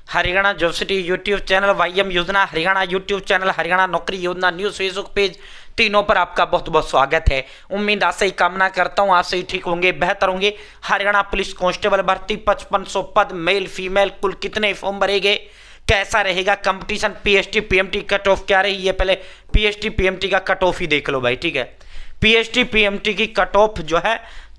Haryana job city YouTube channel, YM योजना Haryana YouTube channel, Haryana नौकरी योजना न्यूज़ फेसबुक पेज, तीनों पर आपका बहुत बहुत स्वागत है। उम्मीद आशा ही कामना करता हूँ आप सही ठीक होंगे, बेहतर होंगे। हरियाणा पुलिस कांस्टेबल भर्ती 5500 पद, मेल फीमेल, कुल कितने फॉर्म भरे गए, कैसा रहेगा competition, PST PMT cut off क्या रही है, पहले पीएसटी पीएमटी का कट ऑफ ही देख लो भाई। ठीक है, पीएसटी पीएमटी की कट ऑफ जो है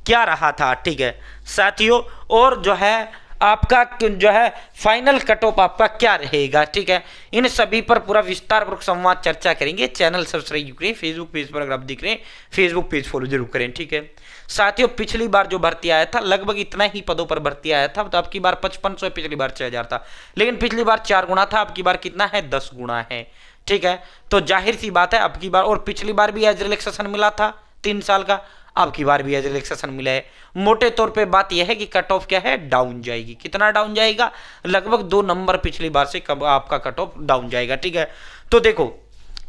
क्या रहा था। ठीक है साथियों, और जो है आपका जो है फाइनल कट ऑफ आपका क्या रहेगा। ठीक है, इन सभी पर पूरा विस्तार पूर्वक संवाद चर्चा करेंगे। चैनल सब्सक्राइब करें, फेसबुक पेज पर अगर आप दिख रहे हैं फेसबुक पेज फॉलो जरूर करें। ठीक है साथियों, पिछली बार जो भर्ती आया था लगभग इतना ही पदों पर भर्ती आया था, तो अब की बार 5500, पिछली बार 6000 था, लेकिन पिछली बार 4 गुना था, अब की बार कितना है 10 गुना है। ठीक है, तो जाहिर सी बात है अब की बार, और पिछली बार भी एज रिलैक्सेशन मिला था 3 साल का, अब की बार भी एज रिलैक्सेशन मिला है। मोटे तौर पे बात यह है कि कट ऑफ क्या है, डाउन जाएगी। कितना डाउन जाएगा, लगभग 2 नंबर पिछली बार से कब आपका कट ऑफ डाउन जाएगा। ठीक है, तो देखो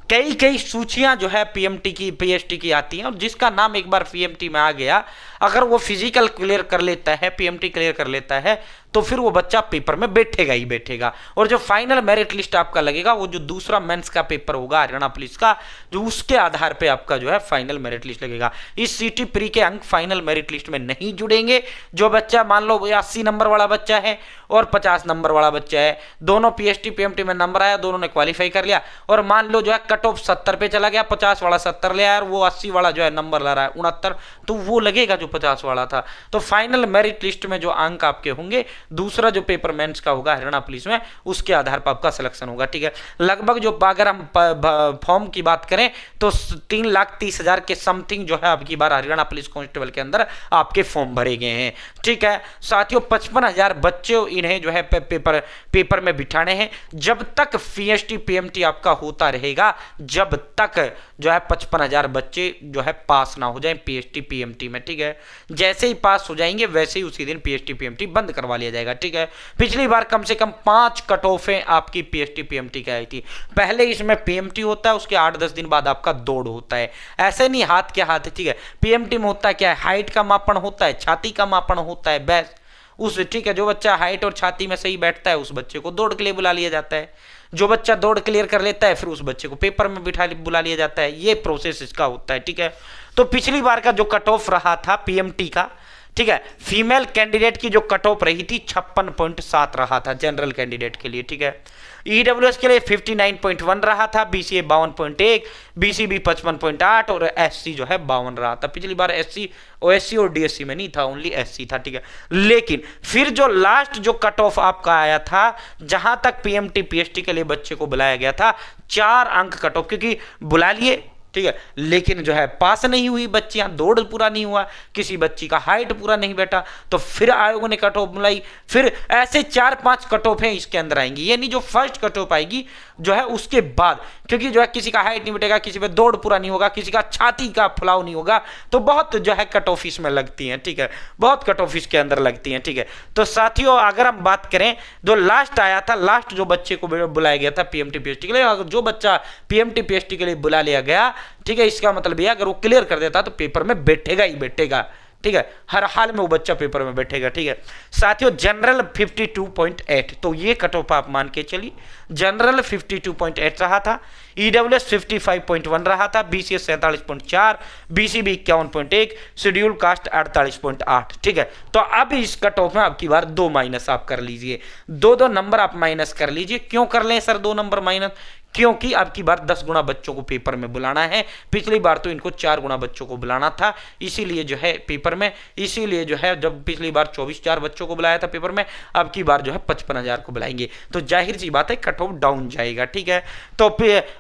कई कई सूचियां जो है पीएमटी की पीएसटी की आती हैं, और जिसका नाम एक बार पीएमटी में आ गया, अगर वो फिजिकल क्लियर कर लेता है, पीएमटी क्लियर कर लेता है, तो फिर वो बच्चा पेपर में बैठेगा ही बैठेगा। और जो फाइनल मेरिट लिस्ट आपका लगेगा, वो जो दूसरा मेंस का पेपर होगा हरियाणा पुलिस का, जो उसके आधार पे आपका जो है फाइनल मेरिट लिस्ट लगेगा। इस सीटी प्री के अंक फाइनल मेरिट लिस्ट में नहीं जुड़ेंगे। जो बच्चा मान लो 80 नंबर वाला बच्चा है और 50 नंबर वाला बच्चा है, दोनों पीएसटी पीएमटी में नंबर आया, दोनों ने क्वालिफाई कर लिया, और मान लो जो है कट ऑफ 70 पे चला गया, 50 वाला 70 ले आया और वो 80 वाला जो है नंबर ला रहा है 69, तो वो लगेगा जो 50 वाला था। तो फाइनल मेरिट लिस्ट में जो अंक आपके होंगे, दूसरा जो पेपर मेंस का होगा हरियाणा पुलिस में, उसके आधार पर आपका सिलेक्शन होगा। ठीक है, लगभग जो अगर हम फॉर्म की बात करें तो 3,30,000 के समथिंग जो है आपकी बार हरियाणा पुलिस कांस्टेबल के अंदर आपके फॉर्म भरे गए हैं। ठीक है साथियों, 55,000 बच्चे इन्हें जो है पेपर में बिठाने हैं। जब तक पीएसटी पीएमटी आपका होता रहेगा, जब तक जो है 55,000 बच्चे जो है पास ना हो जाए पीएसटी पीएमटी में। ठीक है, जैसे ही पास हो जाएंगे वैसे ही उसी दिन पीएसटी पीएमटी बंद करवा लिया जाएगा। ठीक है, पिछली बार कम से कम 5 कट ऑफें आपकी पीएसटी पीएमटी की आई थी। पहले इसमें पीएमटी होता है, उसके 8-10 दिन बाद आपका दौड़ होता है, ऐसे नहीं हाथ के हाथ। ठीक है, पीएमटी में होता है क्या है, हाइट का मापन होता है, छाती का मापन होता है, बस उस ठीक है, जो बच्चा हाइट और छाती में सही बैठता है उस बच्चे को दौड़ के लिए बुला लिया जाता है। जो बच्चा दौड़ क्लियर कर लेता है फिर उस बच्चे को पेपर में बुला लिया जाता है। ये प्रोसेस इसका होता है। ठीक है, तो पिछली बार का जो कट ऑफ रहा था पीएमटी का, ठीक है, फीमेल कैंडिडेट की जो कट ऑफ रही थी 56.7 रहा था जनरल कैंडिडेट के लिए। ठीक है, ईडब्ल्यूएस के लिए 59.1 रहा था, बीसीए 52.1, बीसीबी 55.8 और एससी जो है 52 रहा था। पिछली बार एससी ओएससी और डीएससी में नहीं था, ओनली एससी था। ठीक है, लेकिन फिर जो लास्ट जो कट ऑफ आपका आया था, जहां तक पीएमटी पीएसटी के लिए बच्चे को बुलाया गया था, 4 अंक कट ऑफ, क्योंकि बुला लिए ठीक है, लेकिन जो है पास नहीं हुई बच्चियां, दौड़ पूरा नहीं हुआ, किसी बच्ची का हाइट पूरा नहीं बैठा, तो फिर आयोग ने कट ऑफ बुलाई। फिर ऐसे 4-5 कट ऑफ हैं इसके अंदर आएंगी, यानी जो फर्स्ट कट ऑफ आएगी जो है उसके बाद, क्योंकि जो है किसी का हाइट नहीं बैठेगा, किसी पे दौड़ पूरा नहीं होगा, किसी का छाती का फुलाव नहीं होगा, तो बहुत जो है कट ऑफ इसमें लगती हैं। ठीक है, बहुत कट ऑफ इसके अंदर लगती हैं। ठीक है, तो साथियों अगर हम बात करें जो लास्ट आया था, लास्ट जो बच्चे को बुलाया गया था पीएमटी पीएसटी के लिए, अगर जो बच्चा पीएमटी पीएसटी के लिए बुला लिया गया, ठीक है, इसका मतलब यह अगर वो क्लियर कर देता तो पेपर में बैठेगा ही बैठेगा। ठीक है, हर हाल में वो बच्चा पेपर में बैठेगा। ठीक है साथियों, जनरल 52.8, तो ये कट ऑफ आप मान के चलिए, जनरल 52.8 रहा था, ईडब्ल्यूएस 55.1 रहा था, बीसीएस 47.4, बीसीबी 51.1, शेड्यूल कास्ट 48.8। ठीक है, तो अब इस कट ऑफ में आपकी बार 2 माइनस आप कर लीजिए, 2 नंबर आप माइनस कर लीजिए। क्यों कर लें सर 2 नंबर माइनस, क्योंकि अब की बार 10 गुना बच्चों को पेपर में बुलाना है, पिछली बार तो इनको 4 गुना बच्चों को बुलाना था, इसीलिए जो है पेपर में, इसीलिए जो है जब पिछली बार 24,000 बच्चों को बुलाया था पेपर में, अब की बार जो है 55,000 को बुलाएंगे, तो जाहिर सी बात है कट ऑफ डाउन जाएगा। ठीक है, तो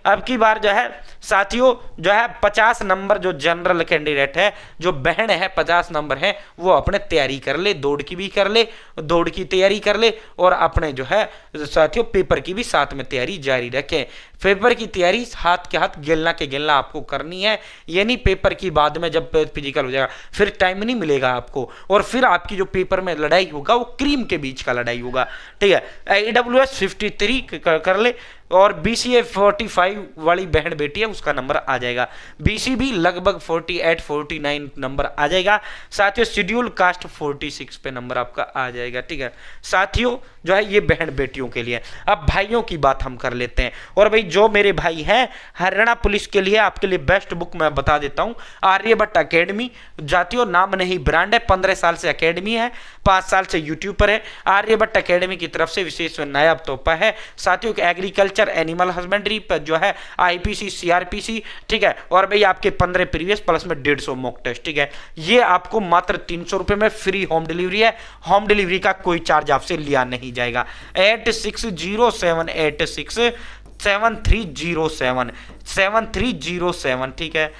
अब की बार जो है साथियों जो है 50 नंबर जो जनरल कैंडिडेट है, जो बहन है 50 नंबर है, वो अपने तैयारी कर ले, दौड़ की भी कर ले, दौड़ की तैयारी कर ले, और अपने जो है साथियों पेपर की भी साथ में तैयारी जारी रखें। पेपर की तैयारी हाथ के हाथ गिलना के गिलना आपको करनी है, यानी पेपर की बाद में जब फिजिकल हो जाएगा फिर टाइम नहीं मिलेगा आपको, और फिर आपकी जो पेपर में लड़ाई होगा वो क्रीम के बीच का लड़ाई होगा। ठीक है, ईडब्ल्यूएस 53 कर ले, और BCA 45 वाली बहन बेटी है उसका नंबर आ जाएगा। BCB लगभग 48 49 नंबर आ जाएगा। साथियों शेड्यूल कास्ट 46 पे नंबर आपका आ जाएगा। ठीक है साथियों, जो है ये बहन बेटियों के लिए। अब भाइयों की बात हम कर लेते हैं। और भाई जो मेरे भाई हैं हरियाणा पुलिस के लिए आपके लिए बेस्ट बुक मैं बता देता हूं, आर्यभट्ट एकेडमी। जातियों नाम नहीं ब्रांड है, 15 साल से एकेडमी है, 5 साल से यूट्यूब पर है। आर्यभट्ट एकेडमी की तरफ से विशेष नायाब तोहफा है साथियों, एग्रीकल्चर एनिमल हस्बेंड्री पर जो है IPC CRPC। ठीक है, और भाई आपके 15 प्रीवियस प्लस में 150 मॉक टेस्ट। ठीक है, ये आपको मात्र 300 रुपए में फ्री होम डिलीवरी है। होम डिलीवरी का कोई चार्ज आपसे लिया नहीं जाएगा। 8607867307 ठीक है,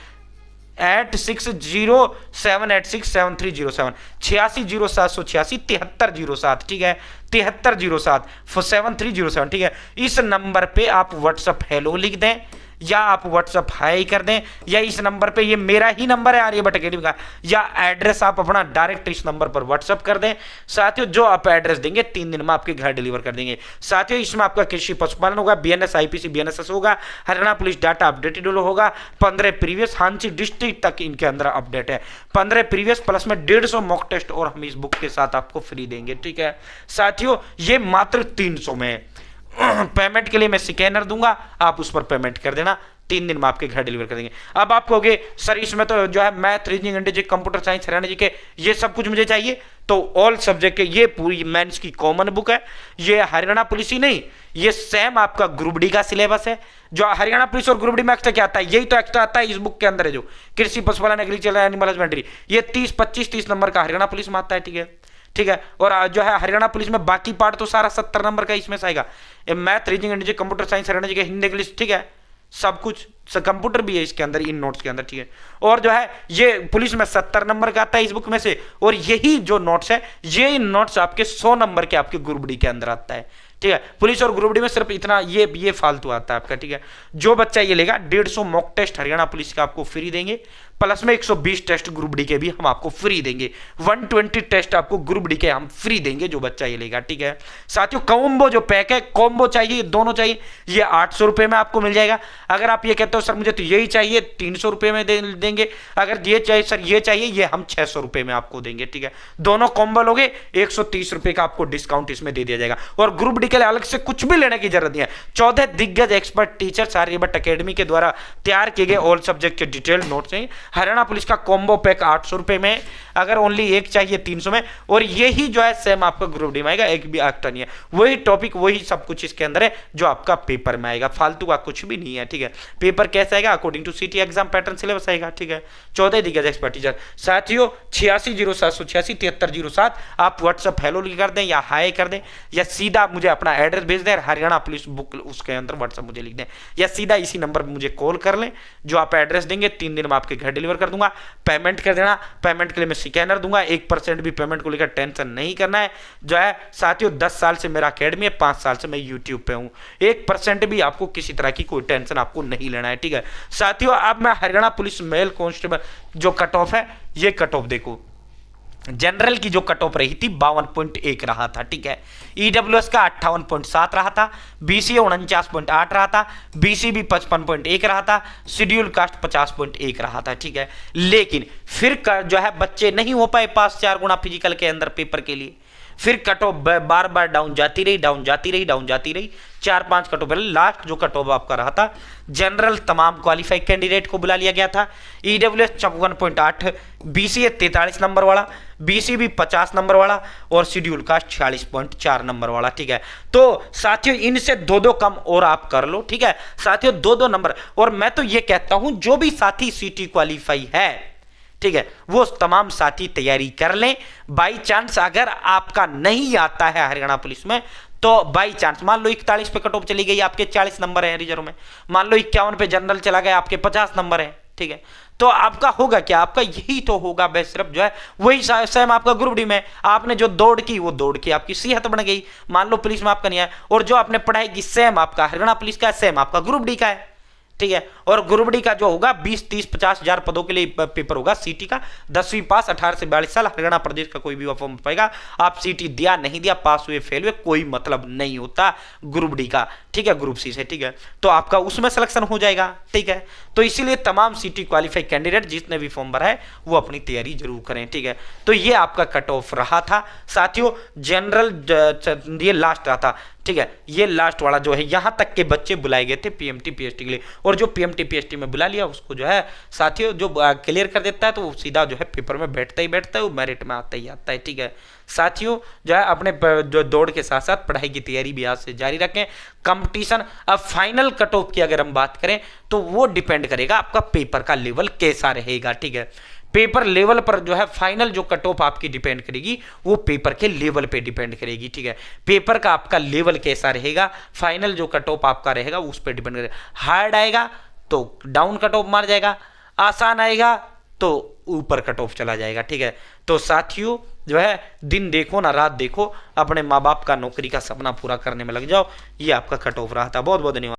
8607867307 860786 7307 ठीक है, 7307 7307 ठीक है। इस नंबर पे आप व्हाट्सअप हेलो लिख दें या आप व्हाट्सअप हाई कर दें, या इस नंबर पे, ये मेरा ही नंबर है आर्यभट्ट एकेडमी का, या एड्रेस आप अपना डायरेक्ट इस नंबर पर व्हाट्सअप कर दें। साथियों जो आप एड्रेस देंगे 3 दिन में आपके घर डिलीवर कर देंगे। साथियों इसमें आपका कृषि पशुपालन होगा, BNS IPC BNSS होगा, हरियाणा पुलिस डाटा अपडेटेड होगा, 15 प्रीवियस हांसी डिस्ट्रिक्ट तक इनके अंदर अपडेट है, 15 प्रीवियस प्लस में 150 मॉक टेस्ट और हम इस बुक के साथ आपको फ्री देंगे। ठीक है साथियों, ये मात्र 300 में है। पेमेंट के लिए मैं स्कैनर दूंगा, आप उस पर पेमेंट कर देना, 3 दिन में आपके घर डिलीवर कर देंगे। अब आप कहोगे सर इसमें तो जो है math reasoning English computer science Haryana G K ये सब कुछ मुझे चाहिए, तो ऑल सब्जेक्ट के ये पूरी मेंस की कॉमन बुक है। ये हरियाणा पुलिस ही नहीं, ये सेम आपका ग्रुप डी का सिलेबस है। जो हरियाणा पुलिस और ग्रुप डी में एक्स्ट्रा क्या आता है, यही तो एक्स्ट्रा आता है इस बुक के अंदर है, जो कृषि पशुपालन एग्रीकल्चर एनिमल हस्बेंड्री, ये 30 25 30 नंबर का हरियाणा पुलिस में आता है। ठीक है, ठीक है, और जो है हरियाणा पुलिस में बाकी पार्ट तो सारा 70 नंबर का इसमें से आएगा। Math reasoning English computer science Haryana G K Hindi English. ठीक है, सब कुछ कंप्यूटर भी है इसके अंदर इन नोट्स के अंदर। ठीक है, और जो है ये पुलिस में 70 नंबर का आता है इस बुक में से, और यही जो नोट्स है ये नोट्स आपके 100 नंबर के आपके ग्रुप डी के अंदर आता है। ठीक है, पुलिस और ग्रुप डी में सिर्फ इतना ये फालतू आता है आपका। ठीक है, जो बच्चा ये लेगा 150 मॉक टेस्ट हरियाणा पुलिस का आपको फ्री देंगे, प्लस में 120 टेस्ट ग्रुप डी के भी हम आपको फ्री देंगे, 120 टेस्ट आपको ग्रुप डी के हम फ्री देंगे जो बच्चा ये लेगा। ठीक है साथियों, कॉम्बो जो पैक है, कॉम्बो चाहिए दोनों चाहिए, ये 800 रुपए में आपको मिल जाएगा। अगर आप ये कहते हो सर मुझे तो यही चाहिए, 300 रुपए में देंगे। अगर ये चाहिए सर ये चाहिए, ये हम 600 रुपए में आपको देंगे। ठीक है, दोनों कॉम्बो लोगे 130 रुपए का आपको डिस्काउंट इसमें दे दिया जाएगा। और ग्रुप डी के लिए अलग से कुछ भी लेने की जरूरत नहीं है। 14 दिग्गज एक्सपर्ट टीचर्स आर्यभट्ट एकेडमी के द्वारा तैयार किए गए ऑल सब्जेक्ट के डिटेल नोट्स हैं। हरियाणा पुलिस का कॉम्बो पैक 800 रुपए में, अगर ओनली एक चाहिए 300 में, और यही जो है सेम आपका ग्रुप डी में आएगा, एक भी एक्स्ट्रा नहीं है, वही टॉपिक वही सब कुछ इसके अंदर है जो आपका पेपर में आएगा, फालतू का कुछ भी नहीं है। ठीक है, पेपर कैसा आएगा according to CET exam pattern syllabus आएगा। ठीक है, 14 दिग्गज एक्सपर्ट टीचर। साथियों 860786 7307 आप व्हाट्सअप हेलो कर दें या हाई कर दें, या सीधा मुझे अपना एड्रेस भेज दें, हरियाणा पुलिस बुक उसके अंदर व्हाट्सअप मुझे लिख दें, या सीधा इसी नंबर पर मुझे कॉल कर लें। जो आप एड्रेस देंगे 3 दिन में आपके घर डिलीवर कर दूंगा। पेमेंट कर देना, पेमेंट के लिए मैं स्कैनर दूंगा, 1% भी पेमेंट को लेकर टेंशन नहीं करना है। जो है साथियों 10 साल से मेरा अकेडमी है, 5 साल से मैं यूट्यूब पे हूं, 1% भी आपको किसी तरह की कोई टेंशन आपको नहीं लेना है। ठीक है साथियों, अब मैं हरियाणा पुलिस मेल कांस्टेबल जो कट ऑफ है, ये कट ऑफ देखो, जनरल की जो कट ऑफ रही थी 52.1 रहा था। ठीक है, ईडब्ल्यूएस का 58.7 रहा था, BCA 49.8 रहा था, BCB 55.1 रहा था, शेड्यूल कास्ट 50.1 रहा था। ठीक है, लेकिन फिर जो है बच्चे नहीं हो पाए पास 4 गुना फिजिकल के अंदर पेपर के लिए, फिर कट ऑफ बार बार डाउन जाती रही, डाउन जाती रही, डाउन जाती रही, 4-5 कट ऑफ। लास्ट जो कट ऑफ आपका रहा था जनरल तमाम क्वालिफाइड कैंडिडेट को बुला लिया गया था। ईडब्ल्यूएस 54.8, BCA 43 नंबर वाला, BCB 50 नंबर वाला, और शेड्यूल कास्ट 46.4 नंबर वाला। ठीक है, तो साथियों इनसे 2-2 कम और आप कर लो। ठीक है साथियों, 2-2 नंबर। और मैं तो ये कहता हूं जो भी साथी सीटी क्वालिफाई है, ठीक है, वो तमाम साथी तैयारी कर लें। बाई चांस अगर आपका नहीं आता है हरियाणा पुलिस में, तो बाई चांस मान लो 41 पे कट ऑफ चली गई, आपके 40 नंबर है रिजर्व में, मान लो 51 पे जनरल चला गया, आपके 50 नंबर है। ठीक है, तो आपका होगा क्या, आपका यही तो होगा बस, सिर्फ जो है वही सेम आपका ग्रुप डी में आपने जो दौड़ की वो दौड़ की आपकी सेहत बन गई। मान लो पुलिस में आपका नहीं है, और जो आपने पढ़ाई की सेम आपका हरियाणा पुलिस का है, सेम आपका ग्रुप डी का है। ठीक है। और ग्रुप डी का जो होगा 20-30-50 हज़ार पदों के लिए पेपर होगा सीटी का। 10वीं पास, 18 से 42 साल, हरियाणा प्रदेश का कोई भी फॉर्म पाएगा। आप सीटी दिया नहीं दिया, पास हुए फेल हुए, कोई मतलब नहीं होता ग्रुप डी का, ठीक है, ग्रुप सी से, ठीक है। तो आपका उसमें सिलेक्शन हो जाएगा, ठीक है। तो इसीलिए तमाम सीटी क्वालिफाइड कैंडिडेट जिसने भी फॉर्म भरा है वो अपनी तैयारी जरूर करें, ठीक है। तो ये आपका कट ऑफ रहा था साथियों। जनरल ये लास्ट रहा था, ठीक है। ये लास्ट वाला जो है, यहां तक के बच्चे बुलाए गए थे पीएमटी पीएचटी के लिए, और जो पीएमटी पीएचटी में बुला लिया उसको जो है साथियों जो क्लियर कर देता है तो वो सीधा जो है पेपर में बैठता ही बैठता है, वो मेरिट में आता ही आता है, ठीक है। साथियों जो है अपने जो दौड़ के साथ साथ पढ़ाई की तैयारी भी आज से जारी रखें। कंपटीशन, अब फाइनल कट ऑफ की अगर हम बात करें तो वो डिपेंड करेगा आपका पेपर का लेवल कैसा रहेगा, ठीक है। पेपर लेवल पर जो है फाइनल जो कट ऑफ आपकी डिपेंड करेगी वो पेपर के लेवल पे डिपेंड करेगी, ठीक है। पेपर का आपका लेवल कैसा रहेगा, फाइनल जो कट ऑफ आपका रहेगा उस पर डिपेंड करेगा। हार्ड आएगा तो डाउन कट ऑफ मार जाएगा, आसान आएगा तो ऊपर कट ऑफ चला जाएगा, ठीक है। तो साथियों जो है दिन देखो ना रात देखो, अपने माँ बाप का नौकरी का सपना पूरा करने में लग जाओ। ये आपका कट ऑफ रहा था। बहुत बहुत धन्यवाद।